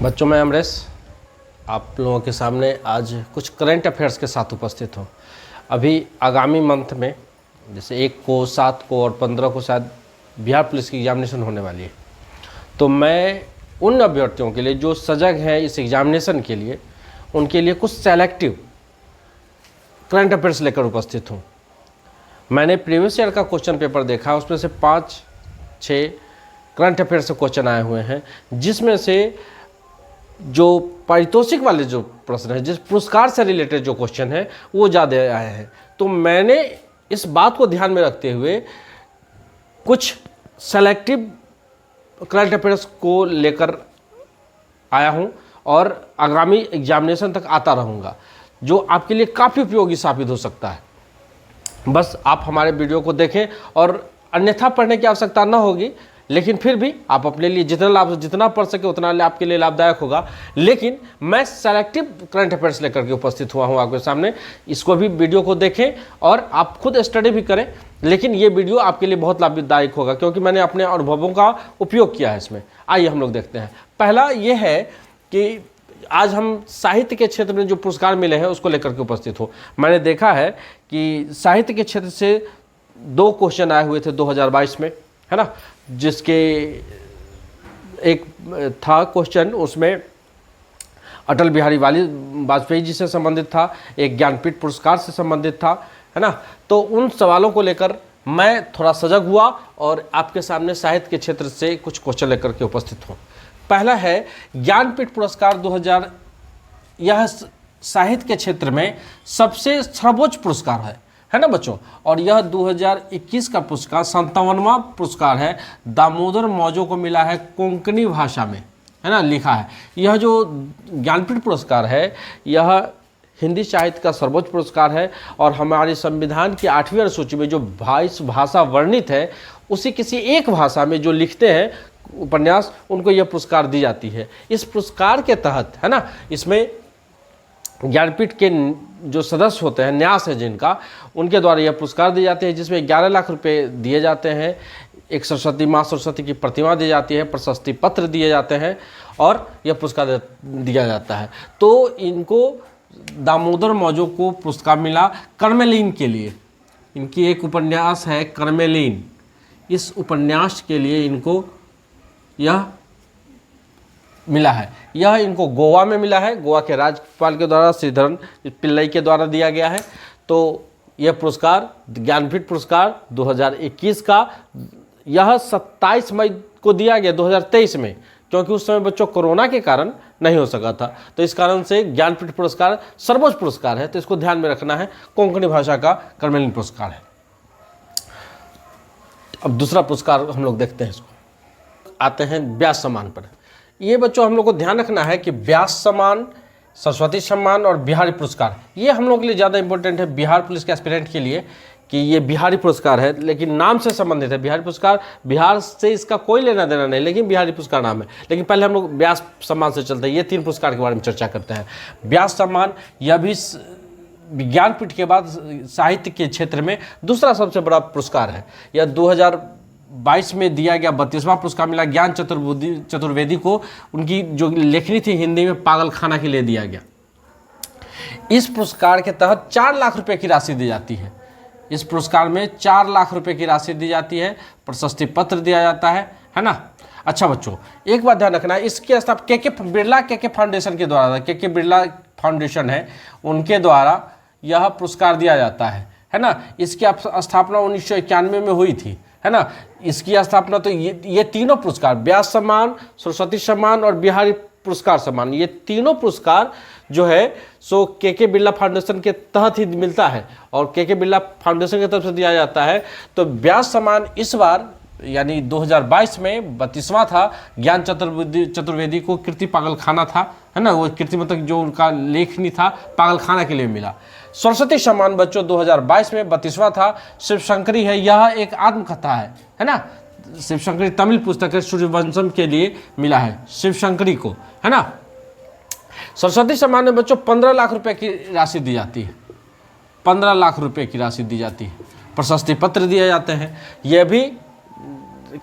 बच्चों, मैं अमरेश आप लोगों के सामने आज कुछ करंट अफेयर्स के साथ उपस्थित हूँ। अभी आगामी मंथ में जैसे 1 को, 7 को और 15 को शायद बिहार पुलिस की एग्जामिनेशन होने वाली है। तो मैं उन अभ्यर्थियों के लिए जो सजग हैं इस एग्जामिनेशन के लिए, उनके लिए कुछ सेलेक्टिव करंट अफेयर्स लेकर उपस्थित हूँ। मैंने प्रीवियस ईयर का क्वेश्चन पेपर देखा, उसमें से 5-6 करंट अफेयर्स से क्वेश्चन आए हुए हैं, जिसमें से जो पारितोषिक वाले जो प्रश्न है, जिस पुरस्कार से रिलेटेड जो क्वेश्चन है, वो ज़्यादा आए हैं। तो मैंने इस बात को ध्यान में रखते हुए कुछ सेलेक्टिव करंट अफेयर्स को लेकर आया हूं और आगामी एग्जामिनेशन तक आता रहूंगा, जो आपके लिए काफ़ी उपयोगी साबित हो सकता है। बस आप हमारे वीडियो को देखें और अन्यथा पढ़ने की आवश्यकता न होगी, लेकिन फिर भी आप अपने लिए जितना पढ़ सके उतना आपके लिए लाभदायक होगा। लेकिन मैं सेलेक्टिव करंट अफेयर्स लेकर के उपस्थित हुआ हूं आपके सामने। इसको भी वीडियो को देखें और आप खुद स्टडी भी करें, लेकिन ये वीडियो आपके लिए बहुत लाभदायक होगा क्योंकि मैंने अपने अनुभवों का उपयोग किया है इसमें। आइए हम लोग देखते हैं। पहला ये है कि आज हम साहित्य के क्षेत्र में जो पुरस्कार मिले हैं उसको लेकर के उपस्थित हो। मैंने देखा है कि साहित्य के क्षेत्र से 2 क्वेश्चन आए हुए थे 2022 में, है ना, जिसके एक था क्वेश्चन, उसमें अटल बिहारी वाजपेयी जी से संबंधित था, एक ज्ञानपीठ पुरस्कार से संबंधित था, है ना। तो उन सवालों को लेकर मैं थोड़ा सजग हुआ और आपके सामने साहित्य के क्षेत्र से कुछ क्वेश्चन लेकर के उपस्थित हूँ। पहला है ज्ञानपीठ पुरस्कार 2000। यह साहित्य के क्षेत्र में सबसे सर्वोच्च पुरस्कार है ना बच्चों। और यह 2021 का पुरस्कार 57वां पुरस्कार है। दामोदर मौजो को मिला है कोंकणी भाषा में, है ना, लिखा है। यह जो ज्ञानपीठ पुरस्कार है यह हिंदी साहित्य का सर्वोच्च पुरस्कार है और हमारे संविधान की 8वीं अनुसूची में जो 22 भाषा वर्णित है, उसी किसी एक भाषा में जो लिखते हैं उपन्यास, उनको यह पुरस्कार दी जाती है। इस पुरस्कार के तहत, है ना, इसमें ज्ञानपीठ के जो सदस्य होते हैं, न्यास है जिनका, उनके द्वारा यह पुरस्कार दिए जाते हैं, जिसमें 11 लाख रुपए दिए जाते हैं। एक सरस्वती माँ सरस्वती की प्रतिमा दी जाती है, प्रशस्ति पत्र दिए जाते हैं और यह पुरस्कार दिया जाता है। तो इनको दामोदर मौजो को पुरस्कार मिला कर्मेलीन के लिए। इनकी एक उपन्यास है कर्मेलीन, इस उपन्यास के लिए इनको यह मिला है। यह इनको गोवा में मिला है, गोवा के राज्यपाल के द्वारा श्रीधरन पिल्लई के द्वारा दिया गया है। तो यह पुरस्कार ज्ञानपीठ पुरस्कार 2021 का, यह 27 मई को दिया गया 2023 में, क्योंकि उस समय बच्चों कोरोना के कारण नहीं हो सका था। तो इस कारण से ज्ञानपीठ पुरस्कार सर्वोच्च पुरस्कार है, तो इसको ध्यान में रखना है। कोंकणी भाषा का कर्मेलीन पुरस्कार है। अब दूसरा पुरस्कार हम लोग देखते हैं। इसको आते हैं व्यास सम्मान पर। ये बच्चों हम लोग को ध्यान रखना है कि व्यास सम्मान, सरस्वती सम्मान और बिहारी पुरस्कार, ये हम लोग के लिए ज़्यादा इंपॉर्टेंट है बिहार पुलिस के एस्पिरेंट के लिए, कि ये बिहारी पुरस्कार है, लेकिन नाम से संबंधित है। बिहारी पुरस्कार, बिहार से इसका कोई लेना देना नहीं, लेकिन बिहारी पुरस्कार नाम है। लेकिन पहले हम लोग व्यास सम्मान से चलते हैं। ये 3 पुरस्कार के बारे में चर्चा करते हैं। व्यास सम्मान, यह भी ज्ञानपीठ के बाद साहित्य के क्षेत्र में दूसरा सबसे बड़ा पुरस्कार है। यह 2022 में दिया गया 32वां पुरस्कार मिला ज्ञान चतुर्वेदी को। उनकी जो लेखनी थी हिंदी में पागलखाना के लिए दिया गया। इस पुरस्कार के तहत 4 लाख रुपए की राशि दी जाती है। इस पुरस्कार में 4 लाख रुपए की राशि दी जाती है, प्रशस्ति पत्र दिया जाता है ना। अच्छा बच्चों, एक बात ध्यान रखना है, इसकी स्थापना के फाउंडेशन के द्वारा, के बिरला फाउंडेशन है, उनके द्वारा यह पुरस्कार दिया जाता है ना। इसकी स्थापना 1991 में हुई थी, है ना। इसकी स्थापना, तो ये तीनों पुरस्कार, व्यास सम्मान, सरस्वती सम्मान और बिहारी पुरस्कार सम्मान, ये तीनों पुरस्कार जो है सो के बिरला फाउंडेशन के तहत ही मिलता है और के बिरला फाउंडेशन की तरफ से दिया जाता है। तो व्यास सम्मान इस बार यानी 2022 में 32वां था। ज्ञान चतुर्वेदी को कीर्ति पागलखाना था, है ना, वो कीर्ति मतलब जो उनका लेखनी था पागलखाना के लिए मिला। सरस्वती सम्मान बच्चों 2022 में 32वां था। शिवशंकरी है, यह एक आत्मकथा है ना। शिवशंकरी तमिल पुस्तक है, सूर्यवंशम के लिए मिला है शिवशंकरी को, है ना। सरस्वती सम्मान में बच्चों 15 लाख रुपए की राशि दी जाती है। 15 लाख रुपए की राशि दी जाती है। प्रशस्ति पत्र दिए जाते हैं। यह भी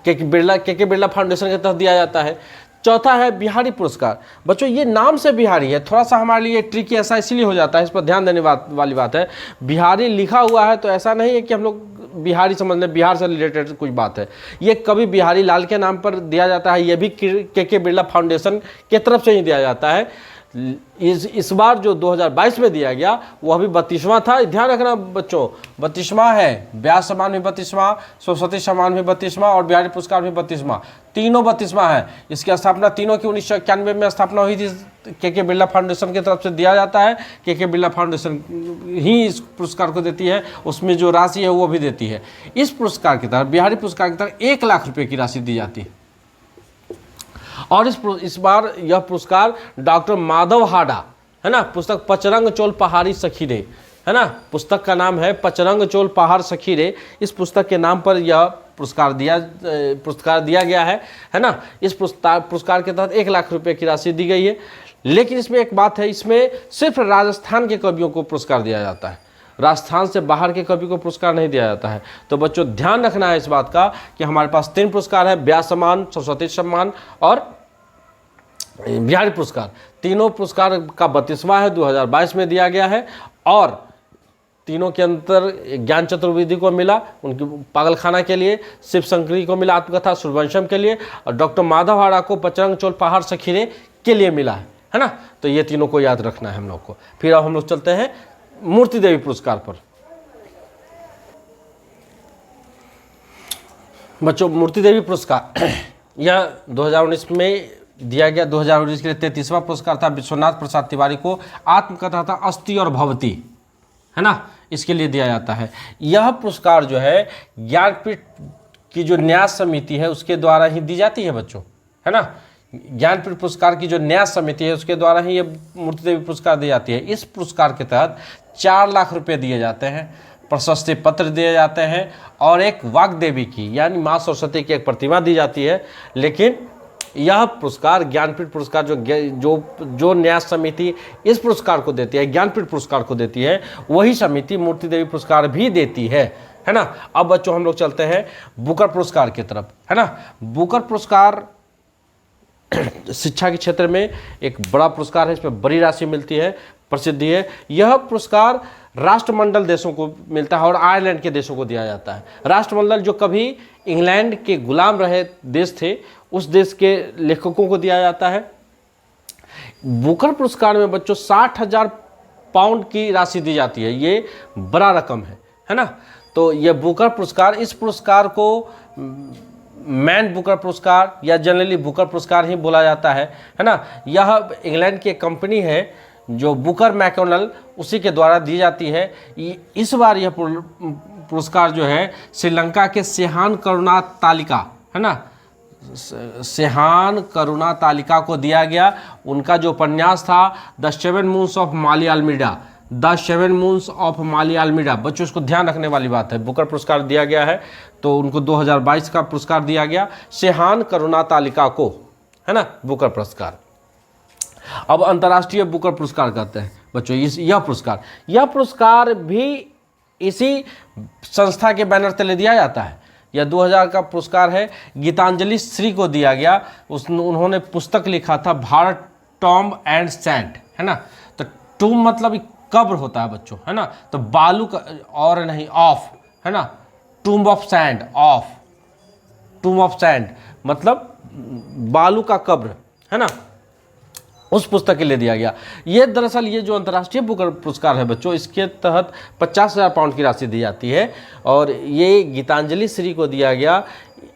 के बिरला फाउंडेशन के तहत दिया जाता है। चौथा है बिहारी पुरस्कार। बच्चों ये नाम से बिहारी है, थोड़ा सा हमारे लिए ट्रिकी ऐसा इसलिए हो जाता है, इस पर ध्यान देने वाली बात है। बिहारी लिखा हुआ है तो ऐसा नहीं है कि हम लोग बिहारी समझ लें, बिहार से रिलेटेड कुछ बात है। ये कभी बिहारी लाल के नाम पर दिया जाता है, ये भी के बिरला फाउंडेशन के तरफ से ही दिया जाता है। इस बार जो 2022 में दिया गया वो अभी 32वां था। ध्यान रखना बच्चों, 32वां है। व्यास सम्मान भी 32वां, सरस्वती सम्मान भी 32वां और बिहारी पुरस्कार भी 32वां, तीनों 32वां है। इसकी स्थापना तीनों की 1991 में स्थापना हुई थी, के बिरला फाउंडेशन की तरफ से दिया जाता है। के बिरला फाउंडेशन ही इस पुरस्कार को देती है, उसमें जो राशि है वो भी देती है। इस पुरस्कार की तरफ, बिहारी पुरस्कार की तरफ 1 लाख रुपये की राशि दी जाती है। और इस बार यह पुरस्कार डॉक्टर माधव हाडा, है ना, पुस्तक पचरंग चोल पहाड़ी सखी रे, है ना, पुस्तक का नाम है पचरंग चोल पहाड़ सखी रे। इस पुस्तक के नाम पर यह पुरस्कार दिया गया है ना। इस पुरस्कार के तहत 1 लाख रुपए की राशि दी गई है। लेकिन इसमें एक बात है, इसमें सिर्फ राजस्थान के कवियों को पुरस्कार दिया जाता है, राजस्थान से बाहर के कवि को पुरस्कार नहीं दिया जाता है। तो बच्चों ध्यान रखना है इस बात का कि हमारे पास 3 पुरस्कार है, व्यास सम्मान, सरस्वती सम्मान और बिहारी पुरस्कार। तीनों पुरस्कार का 32वां है, 2022 में दिया गया है। और तीनों के अंतर ज्ञान चतुर्वेदी को मिला उनकी पागलखाना के लिए, शिव शंकरी को मिला आत्मकथा सूर्यवंशम के लिए, और डॉक्टर माधव हाड़ा को पचरंग चोल पहाड़ सखीरे के लिए मिला है ना। तो ये तीनों को याद रखना है हम लोग को। फिर अब हम लोग चलते हैं मूर्ति देवी पुरस्कार पर। बच्चों मूर्ति देवी पुरस्कार यह 2019 में दिया गया। 2019 के लिए 33वां पुरस्कार था। विश्वनाथ प्रसाद तिवारी को आत्मकथा था अस्ति और भवती, है ना, इसके लिए दिया जाता है। यह पुरस्कार जो है ज्ञानपीठ की जो न्यास समिति है उसके द्वारा ही दी जाती है बच्चों, है ना। ज्ञानपीठ पुरस्कार की जो न्यास समिति है उसके द्वारा ही ये मूर्ति देवी पुरस्कार दी जाती है। इस पुरस्कार के तहत 4 लाख रुपए दिए जाते हैं, प्रशस्ति पत्र दिए जाते हैं और एक वाग्देवी की यानी माँ सरस्वती की एक प्रतिमा दी जाती है। लेकिन यह पुरस्कार ज्ञानपीठ पुरस्कार जो न्यास समिति इस पुरस्कार को देती है, ज्ञानपीठ पुरस्कार को देती है, वही समिति मूर्ति देवी पुरस्कार भी देती है ना। अब बच्चों हम लोग चलते हैं बुकर पुरस्कार की तरफ, है ना। बुकर पुरस्कार शिक्षा के क्षेत्र में एक बड़ा पुरस्कार है, इसमें बड़ी राशि मिलती है, प्रसिद्धि है। यह पुरस्कार राष्ट्रमंडल देशों को मिलता है और आयरलैंड के देशों को दिया जाता है। राष्ट्रमंडल जो कभी इंग्लैंड के गुलाम रहे देश थे, उस देश के लेखकों को दिया जाता है। बुकर पुरस्कार में बच्चों 60,000 पाउंड की राशि दी जाती है, ये बड़ा रकम है ना। तो यह बुकर पुरस्कार, इस पुरस्कार को मैन बुकर पुरस्कार या जनरली बुकर पुरस्कार ही बोला जाता है ना। यह इंग्लैंड की एक कंपनी है जो बुकर मैकडॉनल्ड, उसी के द्वारा दी जाती है। इस बार यह पुरस्कार जो है श्रीलंका के सेहान करुणा तालिका, है ना, सेहान करुणा तालिका को दिया गया। उनका जो उपन्यास था the 7 moons of Mali Almeida, the 7 moons of Mali Almeida. बच्चों इसको ध्यान रखने वाली बात है, बुकर पुरस्कार दिया गया है तो उनको 2022 का पुरस्कार दिया गया सेहान करुणा तालिका को, है ना, बुकर पुरस्कार। अब अंतर्राष्ट्रीय बुकर पुरस्कार कहते हैं बच्चों यह पुरस्कार भी इसी संस्था के बैनर तले दिया जाता है। यह 2000 का पुरस्कार है, गीतांजलि श्री को दिया गया। उन्होंने पुस्तक लिखा था भारत टॉम्ब एंड सैंड, है ना। तो टूम मतलब कब्र होता है बच्चों, है ना। तो बालू का और नहीं ऑफ, है ना, tomb of sand, of tomb of sand मतलब बालू का कब्र, है ना, उस पुस्तक के लिए दिया गया। ये दरअसल ये जो अंतर्राष्ट्रीय बुकर पुरस्कार है बच्चों, इसके तहत 50,000 पाउंड की राशि दी जाती है और ये गीतांजलि श्री को दिया गया।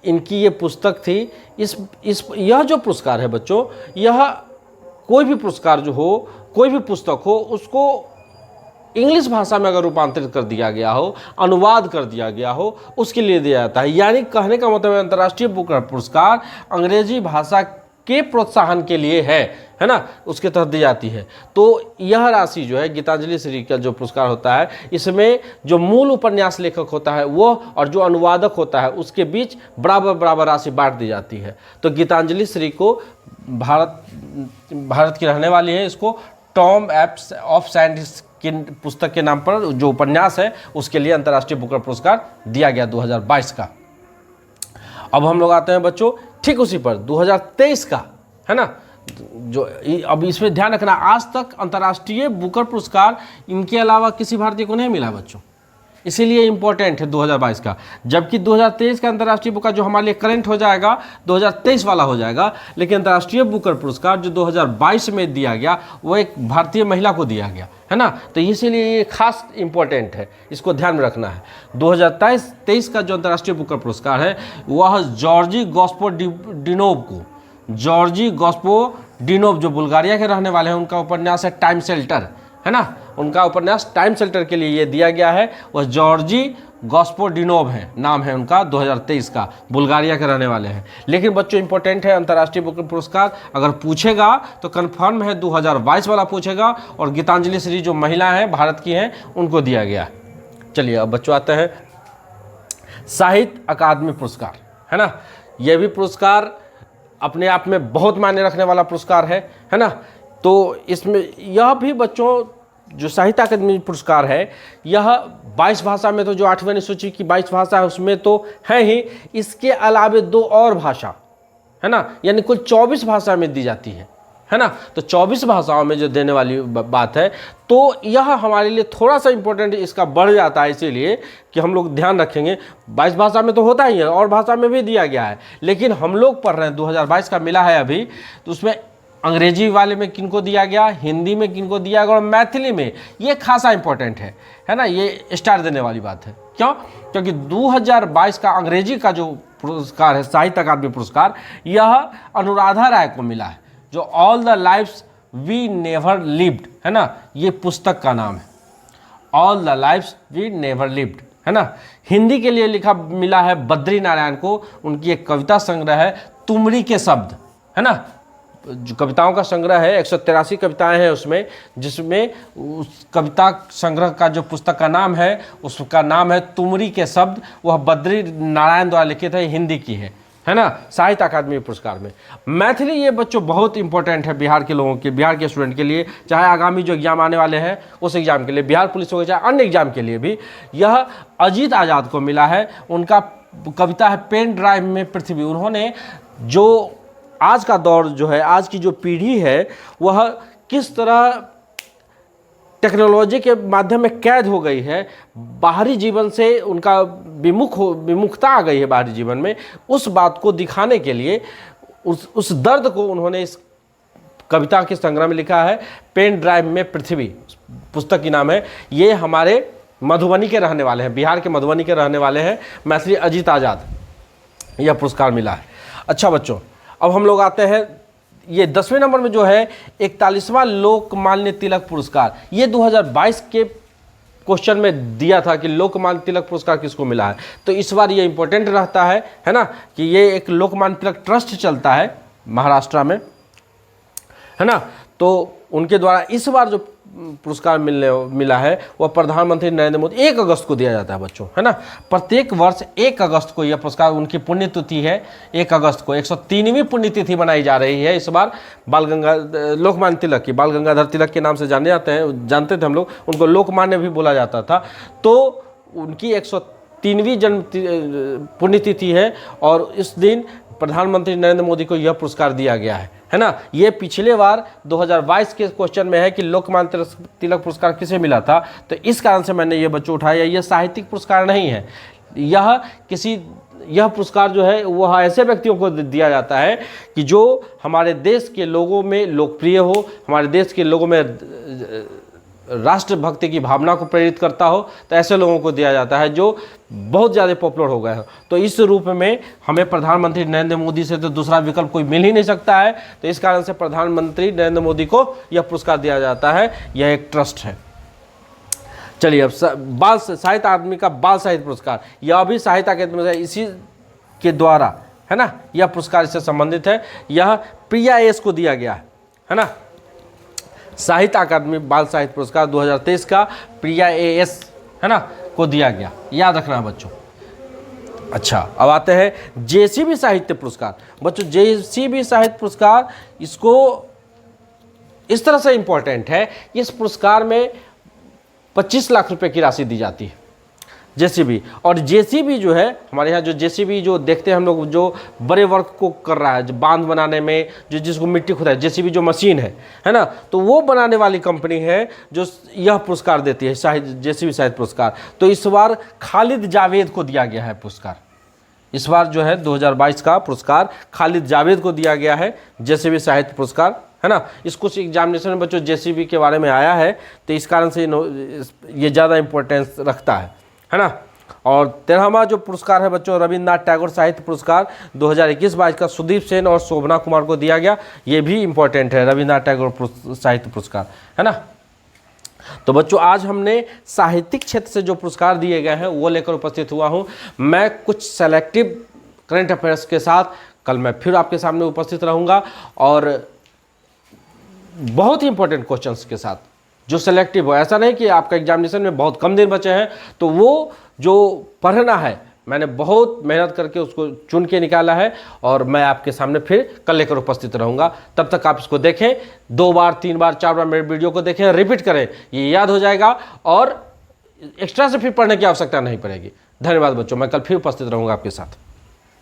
इनकी ये पुस्तक थी। यह जो पुरस्कार है बच्चों, यह कोई भी पुरस्कार जो हो, कोई भी पुस्तक हो, उसको इंग्लिश भाषा में अगर रूपांतरित कर दिया गया हो, अनुवाद कर दिया गया हो, उसके लिए दिया जाता है। यानी कहने का मतलब अंतर्राष्ट्रीय बुकर पुरस्कार अंग्रेजी भाषा के प्रोत्साहन के लिए है ना, उसके तहत दी जाती है। तो यह राशि जो है गीतांजलि श्री का जो पुरस्कार होता है, इसमें जो मूल उपन्यास लेखक होता है वो और जो अनुवादक होता है उसके बीच बराबर राशि बांट दी जाती है। तो गीतांजलि श्री को भारत की रहने वाली है, इसको टॉम्ब ऑफ सैंड की पुस्तक के नाम पर जो उपन्यास है उसके लिए अंतर्राष्ट्रीय बुकर पुरस्कार दिया गया 2022 का। अब हम लोग आते हैं बच्चों ठीक उसी पर 2023 का, है ना। जो अब इसमें ध्यान रखना, आज तक अंतर्राष्ट्रीय बुकर पुरस्कार इनके अलावा किसी भारतीय को नहीं मिला बच्चों, इसीलिए इंपॉर्टेंट है 2022 का। जबकि 2023 का अंतर्राष्ट्रीय बुकर जो हमारे लिए करंट हो जाएगा 2023 वाला हो जाएगा, लेकिन अंतर्राष्ट्रीय बुकर पुरस्कार जो 2022 में दिया गया वो एक भारतीय महिला को दिया गया, है ना। तो इसीलिए ये खास इंपॉर्टेंट है, इसको ध्यान में रखना है। 2023 का जो अंतर्राष्ट्रीय बुकर पुरस्कार है वह जॉर्जी गॉस्पोडिनोव को, जॉर्जी गॉस्पोडिनोव जो बुल्गारिया के रहने वाले हैं, उनका उपन्यास है टाइम शेल्टर, है ना। उनका उपन्यास टाइम शेल्टर के लिए ये दिया गया है। वह जॉर्जी गॉस्पोडिनोव है, नाम है उनका, 2023 का, बुल्गारिया के रहने वाले हैं। लेकिन बच्चों इंपॉर्टेंट है अंतर्राष्ट्रीय बुकर पुरस्कार, अगर पूछेगा तो कंफर्म है 2022 वाला पूछेगा, और गीतांजलि श्री जो महिला हैं भारत की हैं उनको दिया गया है। चलिए अब बच्चों आते हैं साहित्य अकादमी पुरस्कार, है ना। यह भी पुरस्कार अपने आप में बहुत मायने रखने वाला पुरस्कार है ना। तो इसमें यह भी बच्चों जो साहित्य अकादमी पुरस्कार है, यह 22 भाषा में, तो जो 8वीं अनुसूची की 22 भाषा है उसमें तो है ही, इसके अलावे 2 और भाषा, है ना, यानी कुल 24 भाषा में दी जाती है ना। तो 24 भाषाओं में जो देने वाली बात है, तो यह हमारे लिए थोड़ा सा इंपॉर्टेंट इसका बढ़ जाता है, इसीलिए कि हम लोग ध्यान रखेंगे। 22 भाषा में तो होता ही है, और भाषा में भी दिया गया है, लेकिन हम लोग पढ़ रहे हैं 2022 का मिला है अभी, तो उसमें अंग्रेजी वाले में किनको दिया गया, हिंदी में किनको दिया गया, और मैथिली में, ये खासा इंपॉर्टेंट है ना। ये स्टार देने वाली बात है। क्यों? क्योंकि 2022 का अंग्रेजी का जो पुरस्कार है साहित्य अकादमी पुरस्कार, यह अनुराधा राय को मिला है, जो all the lives we never lived, है ना, ये पुस्तक का नाम है, all the lives we never lived, है ना। हिंदी के लिए लिखा मिला है बद्री नारायण को, उनकी एक कविता संग्रह है तुमरी के शब्द, है ना। जो कविताओं का संग्रह है, 183 कविताएं हैं उसमें, जिसमें उस कविता संग्रह का जो पुस्तक का नाम है उसका नाम है तुमरी के शब्द। वह बद्री नारायण द्वारा लिखित है, हिंदी की है ना, साहित्य अकादमी पुरस्कार में। मैथिली ये बच्चों बहुत इंपॉर्टेंट है बिहार के लोगों के, बिहार के स्टूडेंट के लिए, चाहे आगामी जो एग्जाम आने वाले हैं उस एग्जाम के लिए, बिहार पुलिस हो गया, चाहे अन्य एग्जाम के लिए भी। यह अजीत आज़ाद को मिला है, उनका कविता है पेन ड्राइव में पृथ्वी। उन्होंने जो आज का दौर जो है, आज की जो पीढ़ी है, वह किस तरह टेक्नोलॉजी के माध्यम में कैद हो गई है, बाहरी जीवन से उनका विमुखता आ गई है बाहरी जीवन में, उस बात को दिखाने के लिए उस दर्द को उन्होंने इस कविता के संग्रह में लिखा है। पेन ड्राइव में पृथ्वी पुस्तक की नाम है। ये हमारे मधुबनी के रहने वाले हैं, बिहार के मधुबनी के रहने वाले हैं, मैथिली अजीत आज़ाद, यह पुरस्कार मिला है। अच्छा बच्चों, अब हम लोग आते हैं ये 10वें नंबर में जो है 41वां लोकमान्य तिलक पुरस्कार। ये 2022 के क्वेश्चन में दिया था कि लोकमान्य तिलक पुरस्कार किसको मिला है, तो इस बार ये इंपॉर्टेंट रहता है ना, कि ये एक लोकमान्य तिलक ट्रस्ट चलता है महाराष्ट्र में, है ना। तो उनके द्वारा इस बार जो पुरस्कार मिला है वह प्रधानमंत्री नरेंद्र मोदी, 1 अगस्त को दिया जाता है बच्चों, है ना। प्रत्येक वर्ष 1 अगस्त को यह पुरस्कार, उनकी पुण्यतिथि है 1 अगस्त को, 103वीं पुण्यतिथि मनाई जा रही है इस बार। लोकमान्य तिलक की, बाल गंगाधर तिलक के नाम से जानते थे हम लोग, उनको लोकमान्य भी बोला जाता था। तो उनकी 103वीं जन्म पुण्यतिथि है, और इस दिन प्रधानमंत्री नरेंद्र मोदी को यह पुरस्कार दिया गया है ना। ये पिछले बार 2022 के क्वेश्चन में है कि लोकमान्य तिलक पुरस्कार किसे मिला था, तो इस कारण से मैंने ये बच्चों उठाया। यह साहित्यिक पुरस्कार नहीं है, यह पुरस्कार जो है वह ऐसे व्यक्तियों को दिया जाता है कि जो हमारे देश के लोगों में लोकप्रिय हो, हमारे देश के लोगों में राष्ट्रभक्ति की भावना को प्रेरित करता हो, तो ऐसे लोगों को दिया जाता है जो बहुत ज़्यादा पॉपुलर हो गए हो। तो इस रूप में हमें प्रधानमंत्री नरेंद्र मोदी से तो दूसरा विकल्प कोई मिल ही नहीं सकता है, तो इस कारण से प्रधानमंत्री नरेंद्र मोदी को यह पुरस्कार दिया जाता है। यह एक ट्रस्ट है। चलिए अब बाल साहित्य अकादमी का बाल साहित्य पुरस्कार, यह भी साहित्य अकादमी इसी के द्वारा, है ना, यह पुरस्कार इससे संबंधित है। यह प्रिया एस को दिया गया है ना। साहित्य अकादमी बाल साहित्य पुरस्कार 2023 का प्रिया एस, है ना, को दिया गया, याद रखना बच्चों। अच्छा, अब आते हैं जेसीबी साहित्य पुरस्कार। बच्चों जेसीबी साहित्य पुरस्कार, इसको इस तरह से इंपॉर्टेंट है, इस पुरस्कार में 25 लाख रुपए की राशि दी जाती है। जेसीबी। और जेसीबी जो है हमारे यहाँ, जो जेसीबी जो देखते हैं हम लोग, जो बड़े वर्क को कर रहा है, जो बांध बनाने में, जो जिसको मिट्टी खुदाई, जेसीबी जो मशीन है ना, तो वो बनाने वाली कंपनी है जो यह पुरस्कार देती है, साहित्य जेसीबी साहित्य पुरस्कार। तो इस बार खालिद जावेद को दिया गया है पुरस्कार। इस बार जो है 2022 का पुरस्कार खालिद जावेद को दिया गया है, जेसीबी साहित्य पुरस्कार, है ना। इस कुछ एग्जामिनेशन में बच्चों जेसीबी के बारे में आया है, तो इस कारण से ये ज़्यादा इंपॉर्टेंस रखता है ना। और 13वां जो पुरस्कार है बच्चों, रविन्द्रनाथ टैगोर साहित्य पुरस्कार 2021-22 का सुदीप सेन और शोभना कुमार को दिया गया। ये भी इंपॉर्टेंट है, रविन्द्रनाथ टैगोर साहित्य पुरस्कार, है ना। तो बच्चों आज हमने साहित्यिक क्षेत्र से जो पुरस्कार दिए गए हैं वो लेकर उपस्थित हुआ हूँ। मैं कुछ सेलेक्टिव करंट अफेयर्स के साथ कल मैं फिर आपके सामने उपस्थित रहूँगा, और बहुत ही इंपॉर्टेंट क्वेश्चंस के साथ जो सेलेक्टिव हो। ऐसा नहीं कि आपका एग्जामिनेशन में बहुत कम दिन बचे हैं तो वो जो पढ़ना है मैंने बहुत मेहनत करके उसको चुन के निकाला है, और मैं आपके सामने फिर कल लेकर उपस्थित रहूँगा। तब तक आप इसको देखें, 2 बार 3 बार 4 बार मेरे वीडियो को देखें, रिपीट करें, ये याद हो जाएगा और एक्स्ट्रा से फिर पढ़ने की आवश्यकता नहीं पड़ेगी। धन्यवाद बच्चों, मैं कल फिर उपस्थित रहूँगा आपके साथ।